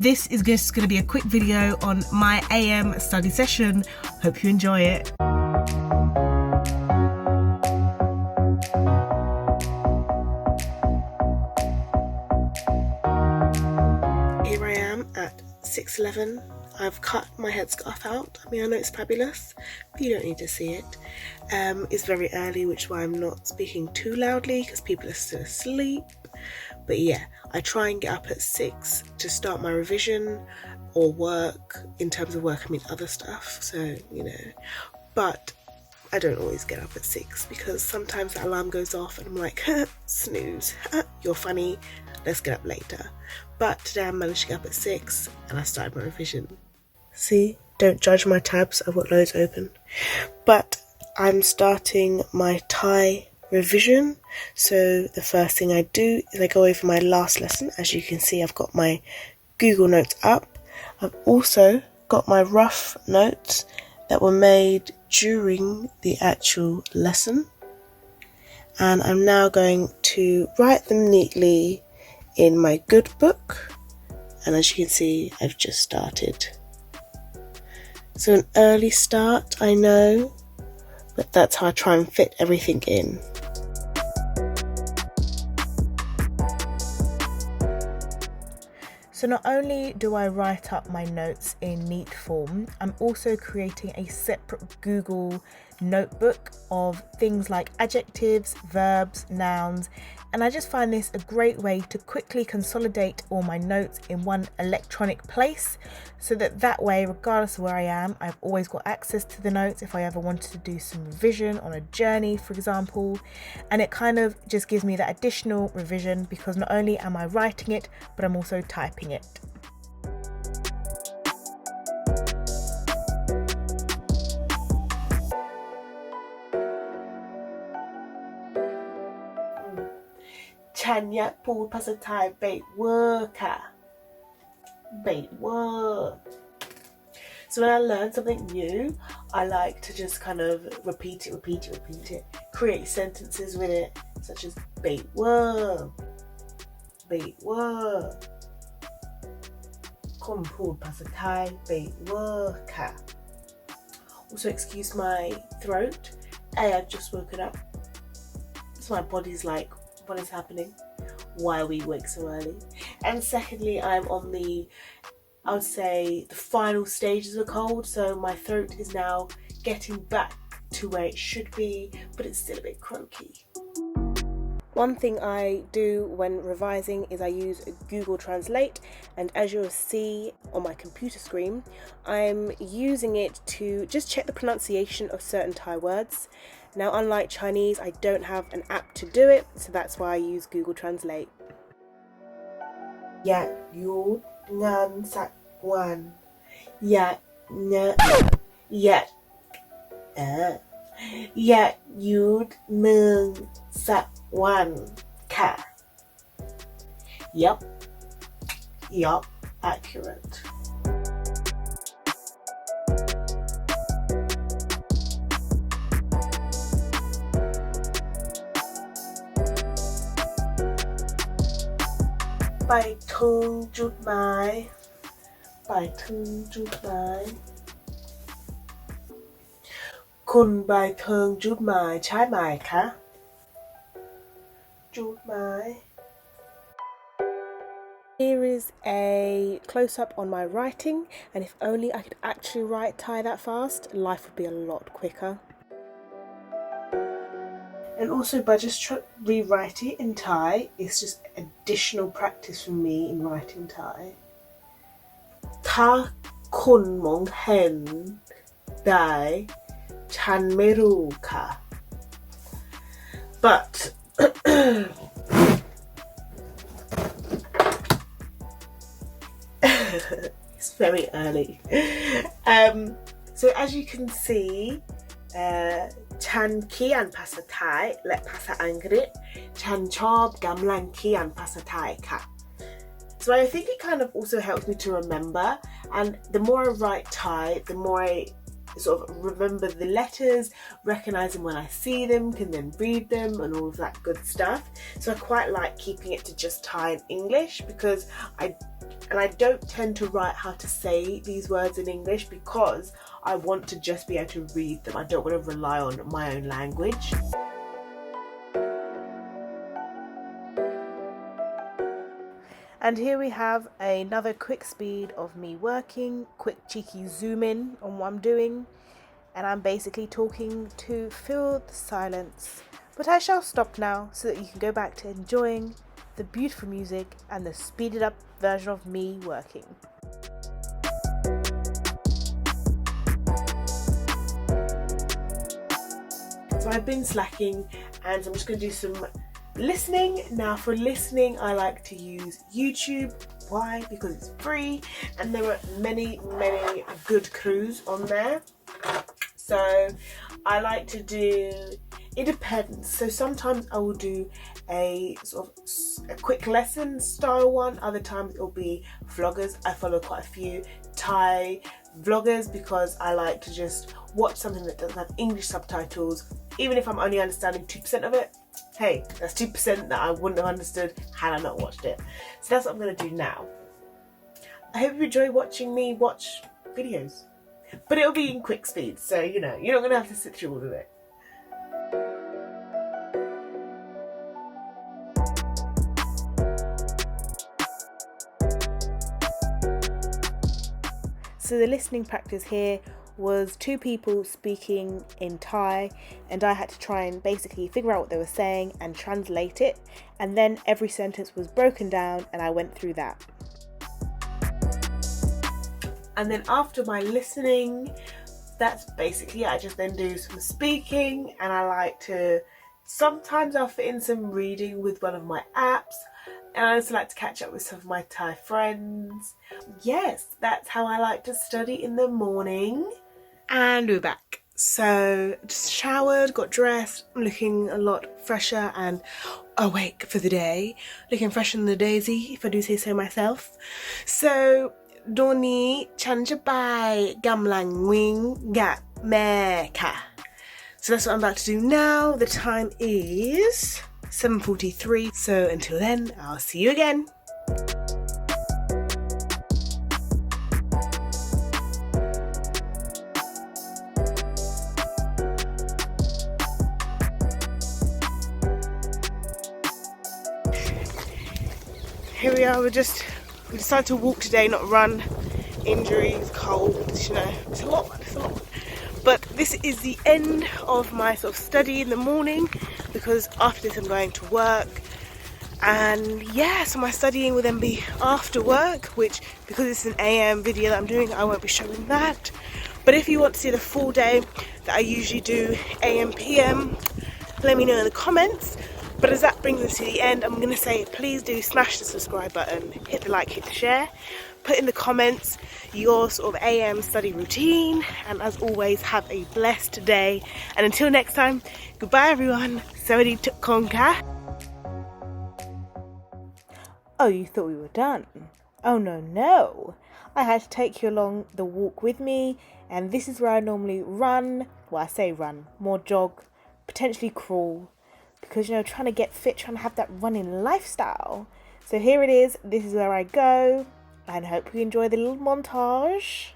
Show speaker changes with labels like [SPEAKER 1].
[SPEAKER 1] This is just going to be a quick video on my AM study session. Hope you enjoy it. Here I am at 6:11. I've cut my headscarf out. I mean, I know it's fabulous, but you don't need to see it. It's very early, which is why I'm not speaking too loudly because people are still asleep. But yeah, I try and get up at 6 to start my revision or work. In terms of work, I mean other stuff, so you know. But I don't always get up at 6 because sometimes the alarm goes off and I'm like, snooze, you're funny, let's get up later. But today I managed to get up at 6 and I started my revision. See, don't judge my tabs, I've got loads open. But I'm starting my Thai revision. So the first thing I do is I go over my last lesson. As you can see, I've got my Google Notes up. I've also got my rough notes that were made during the actual lesson. And I'm now going to write them neatly in my good book. And as you can see, I've just started. So an early start, I know, but that's how I try and fit everything in. So not only do I write up my notes in neat form, I'm also creating a separate Google notebook of things like adjectives, verbs, nouns, and I just find this a great way to quickly consolidate all my notes in one electronic place, so that way, regardless of where I am, I've always got access to the notes if I ever wanted to do some revision on a journey, for example. And it kind of just gives me that additional revision because not only am I writing it, but I'm also typing it. Chanya พูดภาษาไทยเป๊ะเวอร์ค่ะเป๊ะเวอร์ So when I learn something new, I like to just kind of repeat it, create sentences with it, such as เป๊ะเวอร์เป๊ะเวอร์คนพูดภาษาไทยเป๊ะเวอร์ค่ะ Also excuse my throat. I've just woken up, so my body's like, what is happening? Why are we awake so early? And secondly, I'm on I would say the final stages of a cold, so my throat is now getting back to where it should be, but it's still a bit croaky. One thing I do when revising is I use Google Translate, and as you'll see on my computer screen, I'm using it to just check the pronunciation of certain Thai words. Now, unlike Chinese, I don't have an app to do it, so that's why I use Google Translate. อยากหยุดงานสักวันอยากหยุดมึงสักวันค่ะ Yup, accurate. By ถึงจุดหมายคุณไปถึงจุดหมายใช่ไหมคะจุดหมาย Here is a close-up on my writing, and if only I could actually write Thai that fast, life would be a lot quicker. And also by just rewriting it in Thai, it's just additional practice for me in writing Thai. ถ้าคุณมองเห็นได้ฉันไม่รู้ค่ะ But it's very early. So as you can see, ฉันเขียนภาษาไทยและภาษาอังกฤษฉันชอบกำลังเขียนภาษาไทยค่ะ So I think it kind of also helps me to remember, and the more I write Thai, the more I sort of remember the letters, recognize them when I see them, can then read them and all of that good stuff. So I quite like keeping it to just Thai and English, because I don't tend to write how to say these words in English because I want to just be able to read them. I don't want to rely on my own language. And here we have another quick speed of me working, quick cheeky zoom in on what I'm doing, and I'm basically talking to fill the silence. But I shall stop now so that you can go back to enjoying the beautiful music and the speeded up version of me working. So I've been slacking and I'm just going to do some listening. Now for listening, I like to use YouTube. Why? Because it's free and there are many good crews on there. So I like to do, it depends. So sometimes I will do a sort of a quick lesson style one. Other times it'll be vloggers. I follow quite a few Thai vloggers because I like to just watch something that doesn't have English subtitles. Even if I'm only understanding 2% of it, hey, that's 2% that I wouldn't have understood had I not watched it. So that's what I'm going to do now. I hope you enjoy watching me watch videos. But it'll be in quick speed, so you know, you're not going to have to sit through all of it. So the listening practice here was two people speaking in Thai, and I had to try and basically figure out what they were saying and translate it, and then every sentence was broken down and I went through that. And then after my listening, that's basically it. I just then do some speaking, and I like to, sometimes I'll fit in some reading with one of my apps, and I also like to catch up with some of my Thai friends. Yes, that's how I like to study in the morning. And we're back. So just showered, got dressed, looking a lot fresher and awake for the day. Looking fresher than the daisy, if I do say so myself. So ตอนนี้ฉันจะไปกำลังวิ่งกับแม่ค่ะ So that's what I'm about to do now. The time is 7:43. So until then, I'll see you again. Here we are, we decided to walk today, not run. Injuries, cold, you know, it's a lot. But this is the end of my sort of study in the morning, because after this I'm going to work. And yeah, so my studying will then be after work, which, because it's an AM video that I'm doing, I won't be showing that. But if you want to see the full day that I usually do, AM, PM, let me know in the comments. But as that brings us to the end, I'm going to say please do smash the subscribe button, hit the like, hit the share, put in the comments your sort of AM study routine, and as always, have a blessed day. And until next time, goodbye everyone. Sawadi tukkonka. Oh, you thought we were done? Oh no. I had to take you along the walk with me, and this is where I normally run. Well, I say run, more jog, potentially crawl. Because, you know, trying to get fit, trying to have that running lifestyle. So here it is. This is where I go. And I hope you enjoy the little montage.